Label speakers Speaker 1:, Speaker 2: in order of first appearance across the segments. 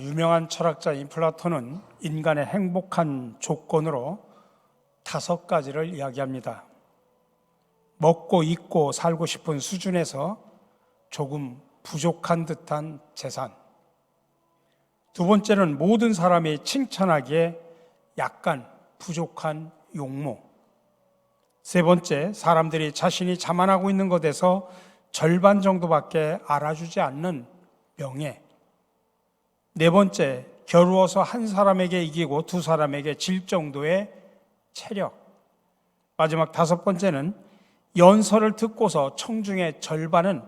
Speaker 1: 유명한 철학자인 플라톤은 인간의 행복한 조건으로 5가지를 이야기합니다. 먹고 입고 살고 싶은 수준에서 조금 부족한 듯한 재산. 두 번째는 모든 사람이 칭찬하기에 약간 부족한 용모. 세 번째, 사람들이 자신이 자만하고 있는 것에서 절반 정도밖에 알아주지 않는 명예. 네 번째, 겨루어서 한 사람에게 이기고 두 사람에게 질 정도의 체력. 마지막 5번째는 연설을 듣고서 청중의 절반은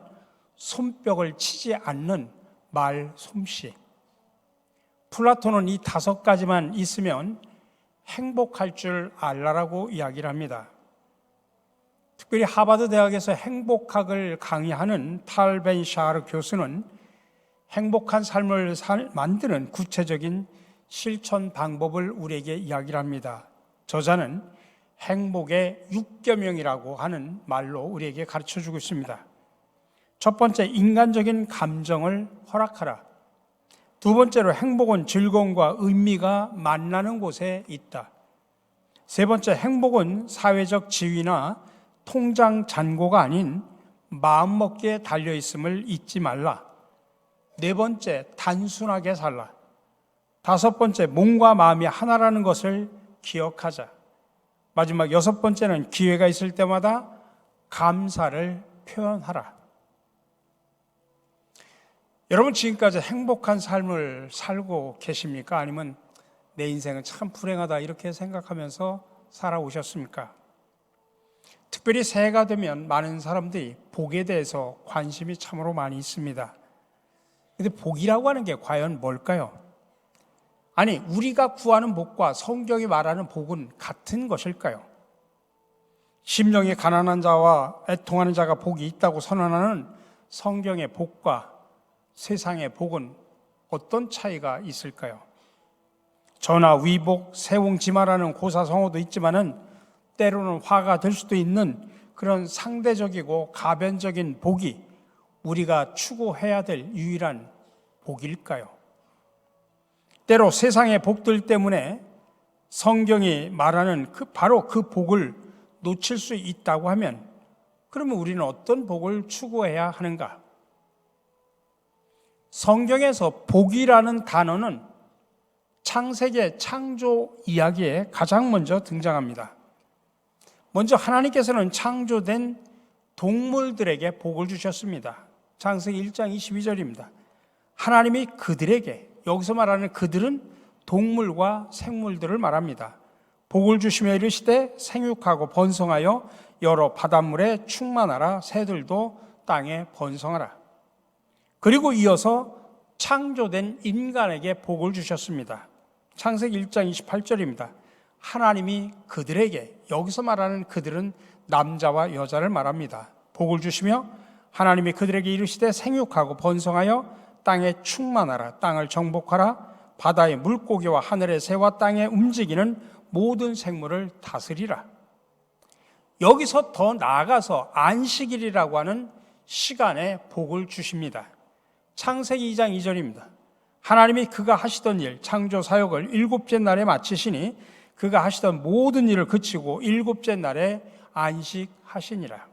Speaker 1: 손뼉을 치지 않는 말 솜씨. 플라톤은 이 5가지만 있으면 행복할 줄 알라라고 이야기를 합니다. 특별히 하버드 대학에서 행복학을 강의하는 탈 벤 샤르 교수는 행복한 삶을 만드는 구체적인 실천 방법을 우리에게 이야기를 합니다. 저자는 행복의 6계명이라고 하는 말로 우리에게 가르쳐주고 있습니다. 첫 번째, 인간적인 감정을 허락하라. 두 번째로, 행복은 즐거움과 의미가 만나는 곳에 있다. 세 번째, 행복은 사회적 지위나 통장 잔고가 아닌 마음먹기에 달려있음을 잊지 말라. 네 번째, 단순하게 살라. 5번째, 몸과 마음이 하나라는 것을 기억하자. 마지막 6번째는 기회가 있을 때마다 감사를 표현하라. 여러분, 지금까지 행복한 삶을 살고 계십니까? 아니면 내 인생은 참 불행하다 이렇게 생각하면서 살아오셨습니까? 특별히 새해가 되면 많은 사람들이 복에 대해서 관심이 참으로 많이 있습니다. 근데 복이라고 하는 게 과연 뭘까요? 아니, 우리가 구하는 복과 성경이 말하는 복은 같은 것일까요? 심령이 가난한 자와 애통하는 자가 복이 있다고 선언하는 성경의 복과 세상의 복은 어떤 차이가 있을까요? 전하, 위복, 세옹지마라는 고사성어도 있지만은 때로는 화가 될 수도 있는 그런 상대적이고 가변적인 복이 우리가 추구해야 될 유일한 복일까요? 때로 세상의 복들 때문에 성경이 말하는 바로 그 복을 놓칠 수 있다고 하면 그러면 우리는 어떤 복을 추구해야 하는가? 성경에서 복이라는 단어는 창세기 창조 이야기에 가장 먼저 등장합니다. 먼저 하나님께서는 창조된 동물들에게 복을 주셨습니다. 창세기 1장 22절입니다. 하나님이 그들에게, 여기서 말하는 그들은 동물과 생물들을 말합니다. 복을 주시며 이르시되 생육하고 번성하여 여러 바닷물에 충만하라. 새들도 땅에 번성하라. 그리고 이어서 창조된 인간에게 복을 주셨습니다. 창세기 1장 28절입니다. 하나님이 그들에게, 여기서 말하는 그들은 남자와 여자를 말합니다. 복을 주시며 하나님이 그들에게 이르시되 생육하고 번성하여 땅에 충만하라. 땅을 정복하라. 바다의 물고기와 하늘의 새와 땅에 움직이는 모든 생물을 다스리라. 여기서 더 나아가서 안식일이라고 하는 시간에 복을 주십니다. 창세기 2장 2절입니다. 하나님이 그가 하시던 일, 창조 사역을 7째 날에 마치시니 그가 하시던 모든 일을 그치고 7째 날에 안식하시니라.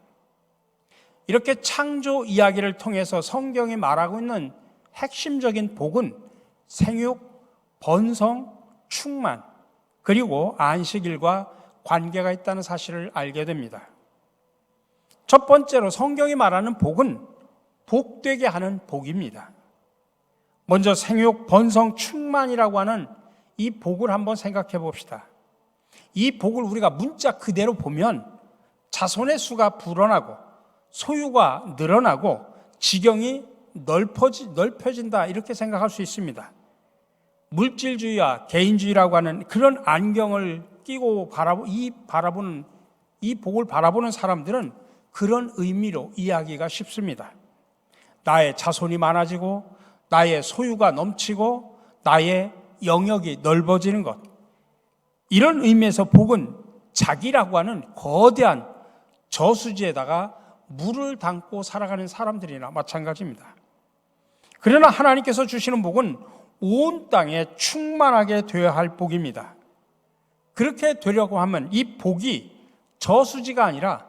Speaker 1: 이렇게 창조 이야기를 통해서 성경이 말하고 있는 핵심적인 복은 생육, 번성, 충만, 그리고 안식일과 관계가 있다는 사실을 알게 됩니다. 첫 번째로 성경이 말하는 복은 복되게 하는 복입니다. 먼저 생육, 번성, 충만이라고 하는 이 복을 한번 생각해 봅시다. 이 복을 우리가 문자 그대로 보면 자손의 수가 불어나고 소유가 늘어나고 지경이 넓혀진다 이렇게 생각할 수 있습니다. 물질주의와 개인주의라고 하는 그런 안경을 끼고 이 복을 바라보는 사람들은 그런 의미로 이해하기가 쉽습니다. 나의 자손이 많아지고 나의 소유가 넘치고 나의 영역이 넓어지는 것, 이런 의미에서 복은 자기라고 하는 거대한 저수지에다가 물을 담고 살아가는 사람들이나 마찬가지입니다. 그러나 하나님께서 주시는 복은 온 땅에 충만하게 되어야 할 복입니다. 그렇게 되려고 하면 이 복이 저수지가 아니라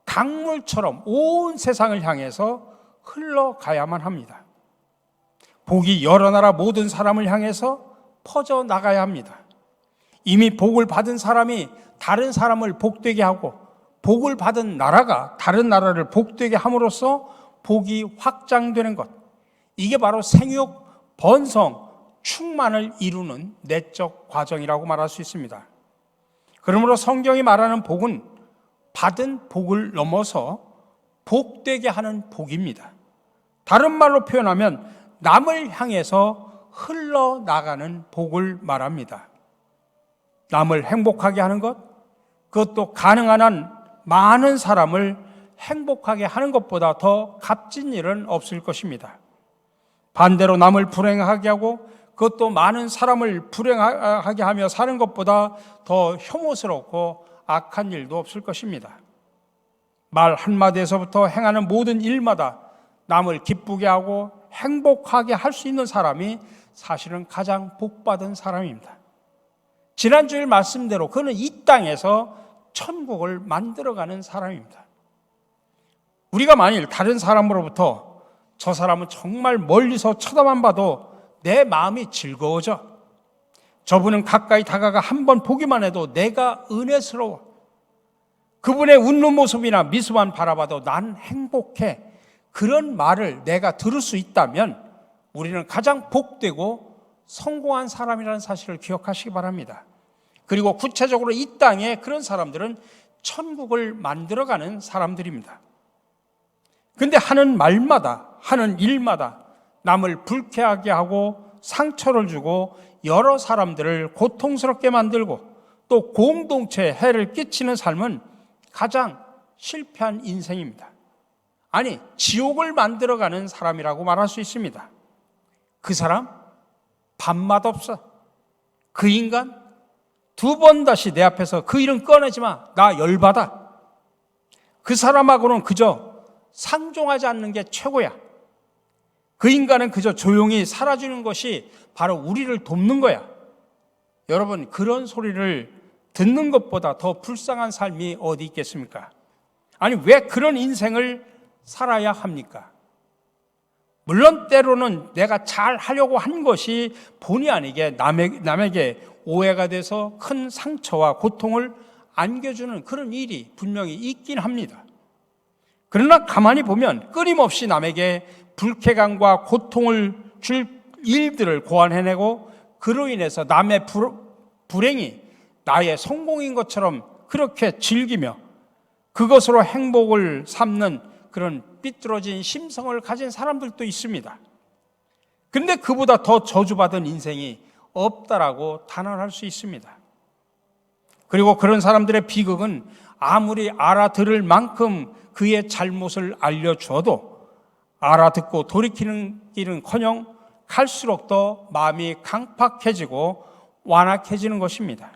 Speaker 1: 강물처럼 온 세상을 향해서 흘러가야만 합니다. 복이 여러 나라 모든 사람을 향해서 퍼져나가야 합니다. 이미 복을 받은 사람이 다른 사람을 복되게 하고 복을 받은 나라가 다른 나라를 복되게 함으로써 복이 확장되는 것, 이게 바로 생육, 번성, 충만을 이루는 내적 과정이라고 말할 수 있습니다. 그러므로 성경이 말하는 복은 받은 복을 넘어서 복되게 하는 복입니다. 다른 말로 표현하면 남을 향해서 흘러나가는 복을 말합니다. 남을 행복하게 하는 것, 그것도 가능한 한 많은 사람을 행복하게 하는 것보다 더 값진 일은 없을 것입니다. 반대로 남을 불행하게 하고 그것도 많은 사람을 불행하게 하며 사는 것보다 더 혐오스럽고 악한 일도 없을 것입니다. 말 한마디에서부터 행하는 모든 일마다 남을 기쁘게 하고 행복하게 할 수 있는 사람이 사실은 가장 복받은 사람입니다. 지난주일 말씀대로 그는 이 땅에서 천국을 만들어가는 사람입니다. 우리가 만일 다른 사람으로부터 저 사람은 정말 멀리서 쳐다만 봐도 내 마음이 즐거워져, 저분은 가까이 다가가 한 번 보기만 해도 내가 은혜스러워, 그분의 웃는 모습이나 미소만 바라봐도 난 행복해, 그런 말을 내가 들을 수 있다면 우리는 가장 복되고 성공한 사람이라는 사실을 기억하시기 바랍니다. 그리고 구체적으로 이 땅에 그런 사람들은 천국을 만들어가는 사람들입니다. 그런데 하는 말마다, 하는 일마다 남을 불쾌하게 하고 상처를 주고 여러 사람들을 고통스럽게 만들고 또 공동체에 해를 끼치는 삶은 가장 실패한 인생입니다. 아니, 지옥을 만들어가는 사람이라고 말할 수 있습니다. 그 사람 밥맛 없어. 그 인간 두 번 다시 내 앞에서 그 이름 꺼내지 마. 나 열받아. 그 사람하고는 그저 상종하지 않는 게 최고야. 그 인간은 그저 조용히 살아주는 것이 바로 우리를 돕는 거야. 여러분, 그런 소리를 듣는 것보다 더 불쌍한 삶이 어디 있겠습니까? 아니, 왜 그런 인생을 살아야 합니까? 물론 때로는 내가 잘 하려고 한 것이 본의 아니게 남에게 오해가 돼서 큰 상처와 고통을 안겨주는 그런 일이 분명히 있긴 합니다. 그러나 가만히 보면 끊임없이 남에게 불쾌감과 고통을 줄 일들을 고안해내고 그로 인해서 남의 불행이 나의 성공인 것처럼 그렇게 즐기며 그것으로 행복을 삼는 그런 삐뚤어진 심성을 가진 사람들도 있습니다. 그런데 그보다 더 저주받은 인생이 없다라고 단언할 수 있습니다. 그리고 그런 사람들의 비극은 아무리 알아들을 만큼 그의 잘못을 알려주어도 알아듣고 돌이키는 길은커녕 갈수록 더 마음이 강팍해지고 완악해지는 것입니다.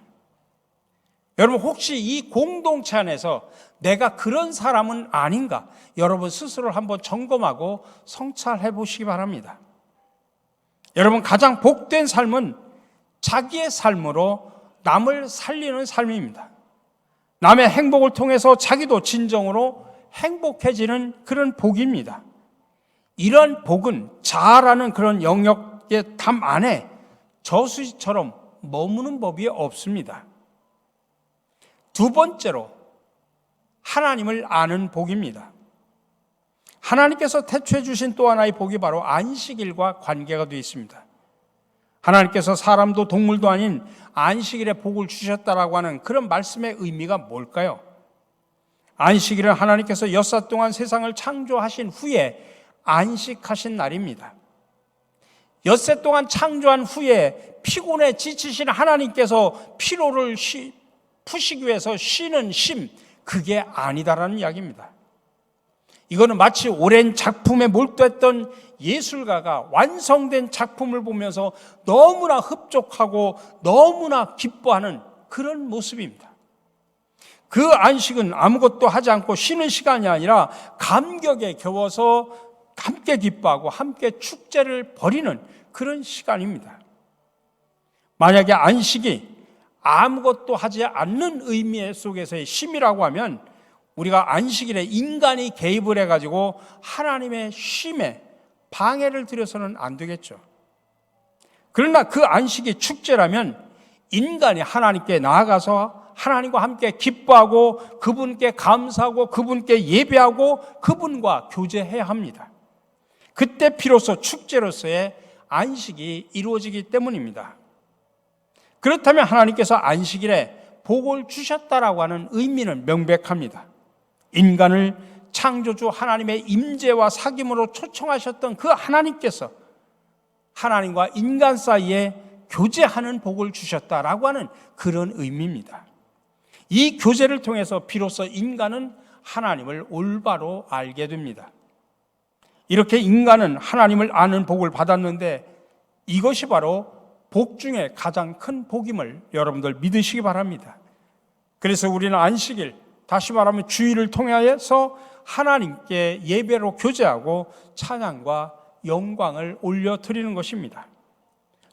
Speaker 1: 여러분, 혹시 이 공동체 안에서 내가 그런 사람은 아닌가? 여러분 스스로를 한번 점검하고 성찰해 보시기 바랍니다. 여러분, 가장 복된 삶은 자기의 삶으로 남을 살리는 삶입니다. 남의 행복을 통해서 자기도 진정으로 행복해지는 그런 복입니다. 이런 복은 자아라는 그런 영역의 담 안에 저수지처럼 머무는 법이 없습니다. 두 번째로 하나님을 아는 복입니다. 하나님께서 태초해 주신 또 하나의 복이 바로 안식일과 관계가 되어 있습니다. 하나님께서 사람도 동물도 아닌 안식일에 복을 주셨다라고 하는 그런 말씀의 의미가 뭘까요? 안식일은 하나님께서 여섯 동안 세상을 창조하신 후에 안식하신 날입니다. 엿새 동안 창조한 후에 피곤해 지치신 하나님께서 피로를 푸시기 위해서 쉬는 쉼, 그게 아니다라는 이야기입니다. 이거는 마치 오랜 작품에 몰두했던 예술가가 완성된 작품을 보면서 너무나 흡족하고 너무나 기뻐하는 그런 모습입니다. 그 안식은 아무것도 하지 않고 쉬는 시간이 아니라 감격에 겨워서 함께 기뻐하고 함께 축제를 벌이는 그런 시간입니다. 만약에 안식이 아무것도 하지 않는 의미 속에서의 쉼이라고 하면 우리가 안식일에 인간이 개입을 해가지고 하나님의 쉼에 방해를 드려서는 안 되겠죠. 그러나 그 안식이 축제라면 인간이 하나님께 나아가서 하나님과 함께 기뻐하고 그분께 감사하고 그분께 예배하고 그분과 교제해야 합니다. 그때 비로소 축제로서의 안식이 이루어지기 때문입니다. 그렇다면 하나님께서 안식일에 복을 주셨다라고 하는 의미는 명백합니다. 인간을 창조주 하나님의 임재와 사귐으로 초청하셨던 그 하나님께서 하나님과 인간 사이에 교제하는 복을 주셨다라고 하는 그런 의미입니다. 이 교제를 통해서 비로소 인간은 하나님을 올바로 알게 됩니다. 이렇게 인간은 하나님을 아는 복을 받았는데 이것이 바로 복 중에 가장 큰 복임을 여러분들 믿으시기 바랍니다. 그래서 우리는 안식일, 다시 말하면 주일을 통하여서 하나님께 예배로 교제하고 찬양과 영광을 올려드리는 것입니다.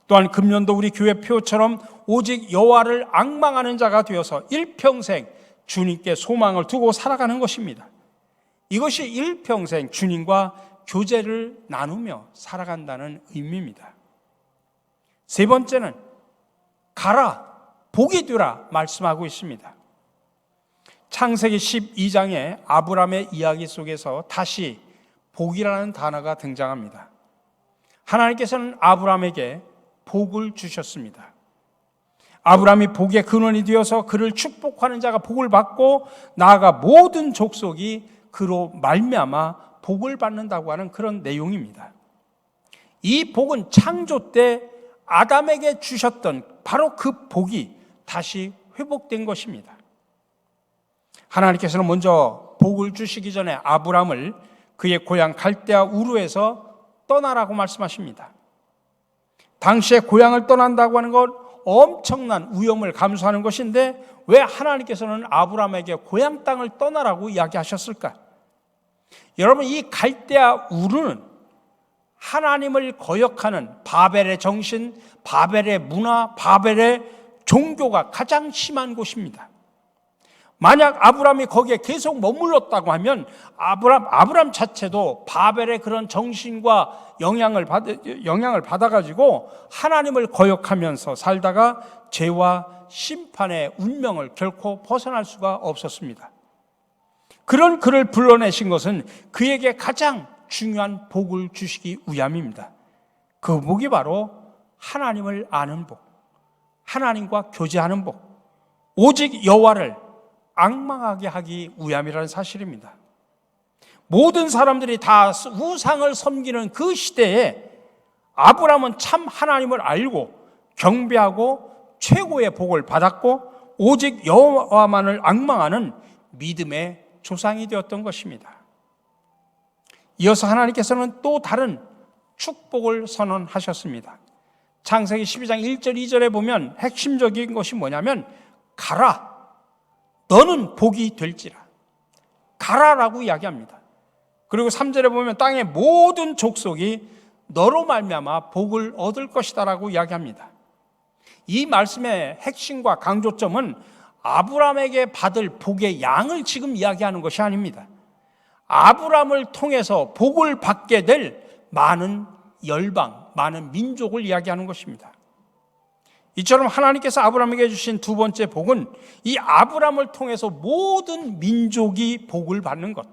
Speaker 1: 또한 금년도 우리 교회 표처럼 오직 여호와를 앙망하는 자가 되어서 일평생 주님께 소망을 두고 살아가는 것입니다. 이것이 일평생 주님과 교제를 나누며 살아간다는 의미입니다. 세 번째는 가라, 복이 되라 말씀하고 있습니다. 창세기 12장의 아브라함의 이야기 속에서 다시 복이라는 단어가 등장합니다. 하나님께서는 아브라함에게 복을 주셨습니다. 아브라함이 복의 근원이 되어서 그를 축복하는 자가 복을 받고 나아가 모든 족속이 그로 말미암아 복을 받는다고 하는 그런 내용입니다. 이 복은 창조 때 아담에게 주셨던 바로 그 복이 다시 회복된 것입니다. 하나님께서는 먼저 복을 주시기 전에 아브라함을 그의 고향 갈대아 우르에서 떠나라고 말씀하십니다. 당시에 고향을 떠난다고 하는 건 엄청난 위험을 감수하는 것인데 왜 하나님께서는 아브라함에게 고향 땅을 떠나라고 이야기하셨을까? 여러분, 이 갈대아 우르는 하나님을 거역하는 바벨의 정신, 바벨의 문화, 바벨의 종교가 가장 심한 곳입니다. 만약 아브라함이 거기에 계속 머물렀다고 하면 아브라함 자체도 바벨의 그런 정신과 영향을 받아가지고 하나님을 거역하면서 살다가 죄와 심판의 운명을 결코 벗어날 수가 없었습니다. 그런 그를 불러내신 것은 그에게 가장 중요한 복을 주시기 위함입니다. 그 복이 바로 하나님을 아는 복, 하나님과 교제하는 복, 오직 여호와를 앙망하게 하기 위함이라는 사실입니다. 모든 사람들이 다 우상을 섬기는 그 시대에 아브라함은 참 하나님을 알고 경배하고 최고의 복을 받았고 오직 여호와만을 앙망하는 믿음의 조상이 되었던 것입니다. 이어서 하나님께서는 또 다른 축복을 선언하셨습니다. 창세기 12장 1절 2절에 보면 핵심적인 것이 뭐냐면 가라, 너는 복이 될지라. 가라라고 이야기합니다. 그리고 3절에 보면 땅의 모든 족속이 너로 말미암아 복을 얻을 것이다라고 이야기합니다. 이 말씀의 핵심과 강조점은 아브라함에게 받을 복의 양을 지금 이야기하는 것이 아닙니다. 아브라함을 통해서 복을 받게 될 많은 열방, 많은 민족을 이야기하는 것입니다. 이처럼 하나님께서 아브라함에게 주신 두 번째 복은 이 아브라함을 통해서 모든 민족이 복을 받는 것,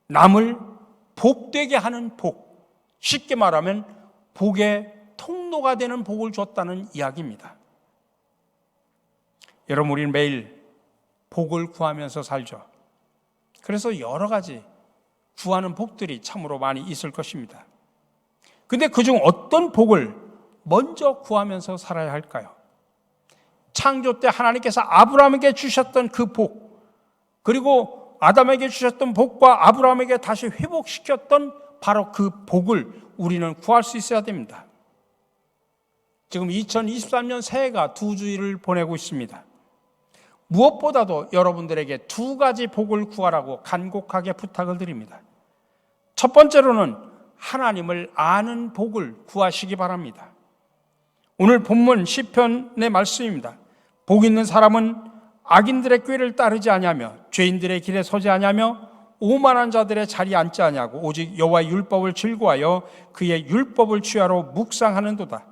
Speaker 1: 남을 복되게 하는 복, 쉽게 말하면 복의 통로가 되는 복을 줬다는 이야기입니다. 여러분, 우리는 매일 복을 구하면서 살죠. 그래서 여러 가지 구하는 복들이 참으로 많이 있을 것입니다. 근데 그중 어떤 복을 먼저 구하면서 살아야 할까요? 창조 때 하나님께서 아브라함에게 주셨던 그 복, 그리고 아담에게 주셨던 복과 아브라함에게 다시 회복시켰던 바로 그 복을 우리는 구할 수 있어야 됩니다. 지금 2023년 새해가 두 주일을 보내고 있습니다. 무엇보다도 여러분들에게 두 가지 복을 구하라고 간곡하게 부탁을 드립니다. 첫 번째로는 하나님을 아는 복을 구하시기 바랍니다. 오늘 본문 시편의 말씀입니다. 복 있는 사람은 악인들의 꾀를 따르지 아니하며 죄인들의 길에 서지 아니하며 오만한 자들의 자리에 앉지 아니하고 오직 여호와의 율법을 즐거워하여 그의 율법을 취하러 묵상하는도다.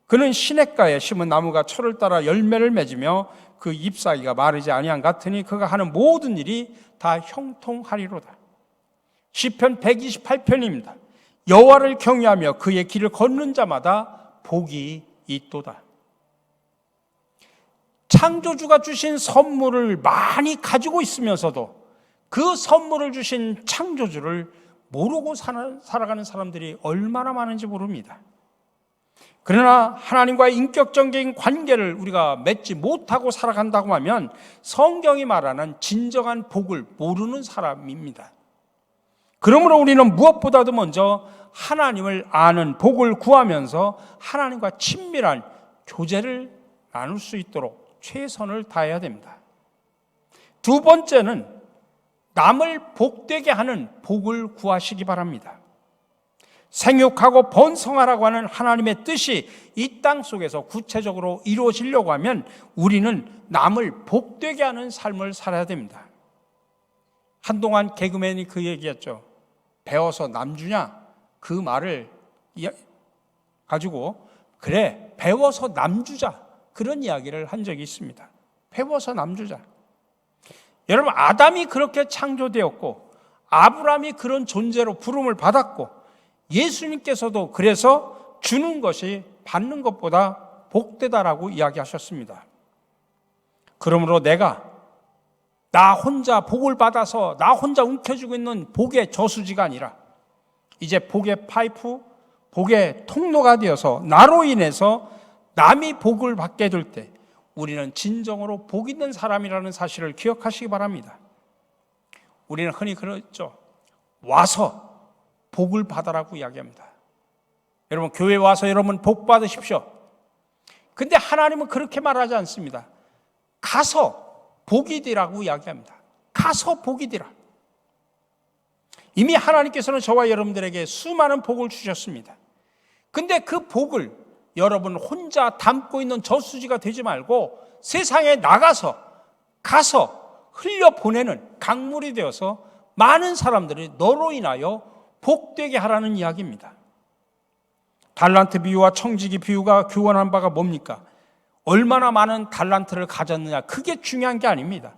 Speaker 1: 그는 시냇가에 심은 나무가 철을 따라 열매를 맺으며 그 잎사귀가 마르지 아니한 같으니 그가 하는 모든 일이 다 형통하리로다. 시편 128편입니다. 여호와를 경외하며 그의 길을 걷는 자마다 복이 있도다. 창조주가 주신 선물을 많이 가지고 있으면서도 그 선물을 주신 창조주를 모르고 살아가는 사람들이 얼마나 많은지 모릅니다. 그러나 하나님과의 인격적인 관계를 우리가 맺지 못하고 살아간다고 하면 성경이 말하는 진정한 복을 모르는 사람입니다. 그러므로 우리는 무엇보다도 먼저 하나님을 아는 복을 구하면서 하나님과 친밀한 교제를 나눌 수 있도록 최선을 다해야 됩니다. 두 번째는 남을 복되게 하는 복을 구하시기 바랍니다. 생육하고 번성하라고 하는 하나님의 뜻이 이 땅 속에서 구체적으로 이루어지려고 하면 우리는 남을 복되게 하는 삶을 살아야 됩니다. 한동안 개그맨이 그 얘기했죠. 배워서 남주냐? 그 말을 가지고 그래 배워서 남주자 그런 이야기를 한 적이 있습니다. 배워서 남주자. 여러분 아담이 그렇게 창조되었고 아브라함이 그런 존재로 부름을 받았고 예수님께서도 그래서 주는 것이 받는 것보다 복되다라고 이야기하셨습니다. 그러므로 내가 나 혼자 복을 받아서 나 혼자 움켜쥐고 있는 복의 저수지가 아니라 이제 복의 파이프, 복의 통로가 되어서 나로 인해서 남이 복을 받게 될 때 우리는 진정으로 복 있는 사람이라는 사실을 기억하시기 바랍니다. 우리는 흔히 그러죠. 와서 복을 받아라고 이야기합니다. 여러분 교회 와서 여러분 복 받으십시오. 근데 하나님은 그렇게 말하지 않습니다. 가서 복이 되라고 이야기합니다. 가서 복이 되라. 이미 하나님께서는 저와 여러분들에게 수많은 복을 주셨습니다. 근데 그 복을 여러분 혼자 담고 있는 저수지가 되지 말고 세상에 나가서 가서 흘려보내는 강물이 되어서 많은 사람들이 너로 인하여 복되게 하라는 이야기입니다. 달란트 비유와 청지기 비유가 교훈한 바가 뭡니까? 얼마나 많은 달란트를 가졌느냐 그게 중요한 게 아닙니다.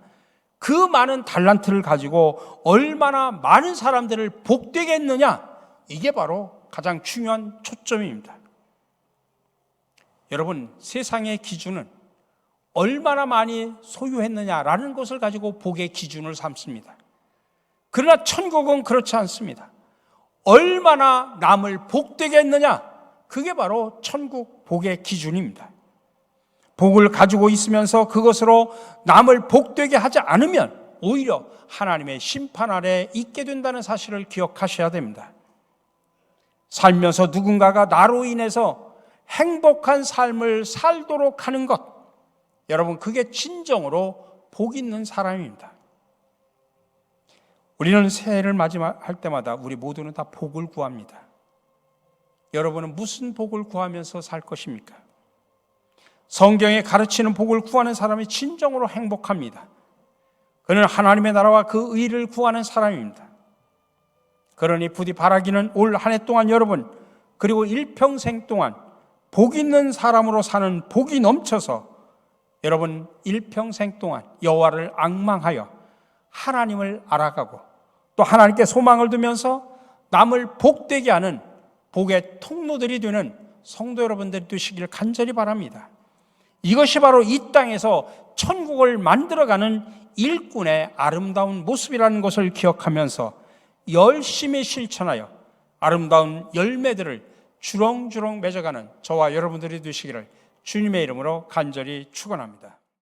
Speaker 1: 그 많은 달란트를 가지고 얼마나 많은 사람들을 복되게 했느냐 이게 바로 가장 중요한 초점입니다. 여러분 세상의 기준은 얼마나 많이 소유했느냐라는 것을 가지고 복의 기준을 삼습니다. 그러나 천국은 그렇지 않습니다. 얼마나 남을 복되게 했느냐 그게 바로 천국 복의 기준입니다. 복을 가지고 있으면서 그것으로 남을 복되게 하지 않으면 오히려 하나님의 심판 아래 있게 된다는 사실을 기억하셔야 됩니다. 살면서 누군가가 나로 인해서 행복한 삶을 살도록 하는 것, 여러분 그게 진정으로 복 있는 사람입니다. 우리는 새해를 맞이할 때마다 우리 모두는 다 복을 구합니다. 여러분은 무슨 복을 구하면서 살 것입니까? 성경에 가르치는 복을 구하는 사람이 진정으로 행복합니다. 그는 하나님의 나라와 그 의를 구하는 사람입니다. 그러니 부디 바라기는 올 한 해 동안 여러분 그리고 일평생 동안 복 있는 사람으로 사는 복이 넘쳐서 여러분 일평생 동안 여호와를 앙망하여 하나님을 알아가고 또 하나님께 소망을 두면서 남을 복되게 하는 복의 통로들이 되는 성도 여러분들이 되시길 간절히 바랍니다. 이것이 바로 이 땅에서 천국을 만들어가는 일꾼의 아름다운 모습이라는 것을 기억하면서 열심히 실천하여 아름다운 열매들을 주렁주렁 맺어가는 저와 여러분들이 되시기를 주님의 이름으로 간절히 축원합니다.